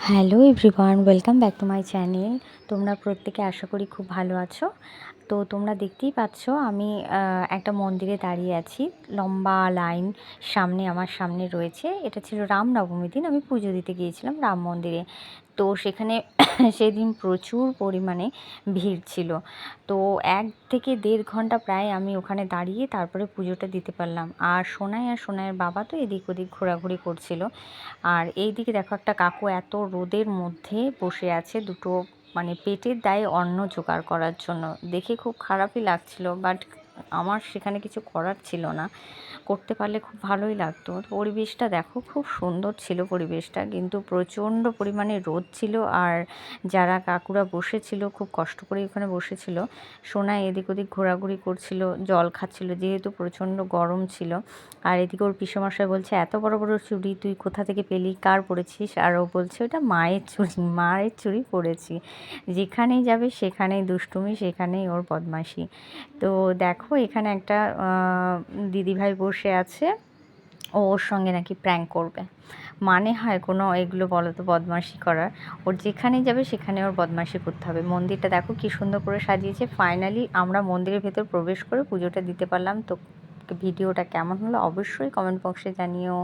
Hello everyone, welcome back to my channel. তোমরা প্রত্যেকে আশা করি খুব ভালো আছো। তো তোমরা দেখতেই পাচ্ছ আমি একটা মন্দিরে দাঁড়িয়ে আছি। লম্বা লাইন আমার সামনে রয়েছে। এটা ছিল রামনবমীর দিন আমি পুজো দিতে গিয়েছিলাম রাম মন্দিরে। তো সেখানে সেদিন প্রচুর পরিমাণে ভিড় ছিল। তো ১ থেকে ১.৫ ঘন্টা প্রায় আমি ওখানে দাঁড়িয়ে তারপরে পুজোটা দিতে পারলাম। আর সোনাইয়ের বাবা তো এদিক ওদিক ঘোরাঘুরি করছিল। আর এইদিকে দেখো একটা কাকু এত রোদের মধ্যে বসে আছে দুটো মানে পেটের দায়ে অন্ন জোগাড় করার জন্য। দেখে খুব খারাপই লাগছিল, বাট আমার সেখানে কিছু করার ছিল না। করতে পারলে খুব ভালোই লাগতো। পরিবেশটা দেখো খুব সুন্দর ছিল পরিবেশটা, কিন্তু প্রচণ্ড পরিমাণে রোদ ছিল। আর যারা কাকুরা বসেছিল খুব কষ্ট করে ওখানে বসেছিল। সোনাই এদিক ওদিক ঘোরাঘুরি করছিল, জল খাচ্ছিল যেহেতু প্রচণ্ড গরম ছিল। আর এদিকে ওর পিসেমশাই বলছে, এত বড় বড় চুড়ি তুই কোথা থেকে পেলি, কার পরেছিস? আর ও বলছে ওটা মায়ের চুড়ি পরেছি। যেখানেই যাবে সেখানেই দুষ্টুমি, সেখানেই ওর বদমাশি। তো দেখো এখানে একটা দিদিভাই বসে আছে, ও ওর সঙ্গে নাকি প্র্যাঙ্ক করবে। মানে হয় কোনো এগুলো বলো তো বদমাশি করার? ওর যেখানেই যাবে সেখানে ওর বদমাশি করতে হবে। মন্দিরটা দেখো কি সুন্দর করে সাজিয়েছে। ফাইনালি আমরা মন্দিরের ভেতর প্রবেশ করে পুজোটা দিতে পারলাম। তো ভিডিওটা কেমন হলো অবশ্যই কমেন্ট বক্সে জানিও।